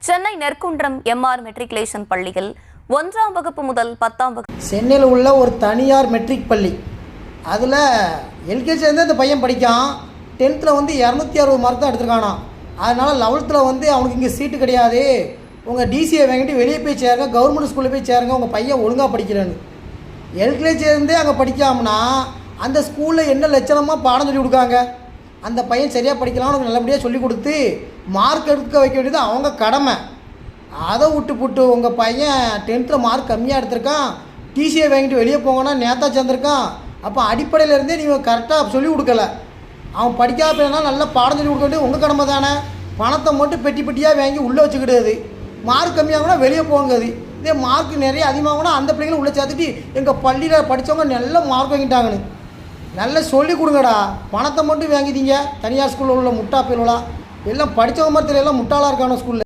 Chennai Nerkundram MR matriculation பள்ளியில் 1ஆம் வகுப்பு முதல் 10ஆம் வகுப்பு சென்னையில் உள்ள ஒரு தனியார் மெட்ரிக் பள்ளி. அதில் எல்கேஜிலேருந்து அந்த பையன் படிக்கான். 10th வந்து 260 மார்க் தான் எடுத்துருக்கானா. அதனால் 11th வந்து அவனுக்கு இங்கே சீட்டு கிடையாது, உங்கள் டிசியை வாங்கிட்டு வெளியே போய் சேருங்க, கவர்மெண்ட் ஸ்கூலில் போய் சேருங்க, உங்கள் பையன் ஒழுங்காக படிக்கலன்னு. எல்கேஜிலேருந்தே அங்கே படிக்காமனா அந்த ஸ்கூலில் என்ன லட்சணமாக பாடம் சொல்லி கொடுக்காங்க? அந்த பையன் சரியாக படிக்கலாம், அவனுக்கு நல்லபடியாக சொல்லி கொடுத்து மார்க் எடுக்க வைக்க வேண்டியது அவங்க கடமை. அதை விட்டு உங்கள் பையன் 10th மார்க் கம்மியாக எடுத்திருக்கான், டிசியை வாங்கிட்டு வெளியே போங்கன்னா நேத்தா சேர்ந்துருக்கான். அப்போ அடிப்படையிலேருந்தே நீங்கள் கரெக்டாக சொல்லிக் கொடுக்கல. அவன் படிக்காத பையனா நல்லா பாடம் சொல்லி கொடுக்க வேண்டியது உங்கள் கடமை தானே. பணத்தை மட்டும் பெட்டி பெட்டியாக வாங்கி உள்ளே வச்சுக்கிடுது. மார்க் கம்மியாகனா வெளியே போங்கிறது. இதே மார்க் நிறைய அதிகமாகனா அந்த பிள்ளைங்களும் உள்ளே சேர்த்துட்டு எங்கள் பள்ளியில் படித்தவங்க நல்ல மார்க் வாங்கிட்டாங்கன்னு நல்லா சொல்லி கொடுங்கடா. பணத்தை மட்டும் வாங்கிட்டீங்க. தனியார் ஸ்கூலில் உள்ள முட்டா பிள்ளைகளா எல்லாம் படித்தவங்க மாதிரி தெரியல, முட்டாளாக இருக்கான ஸ்கூலில்.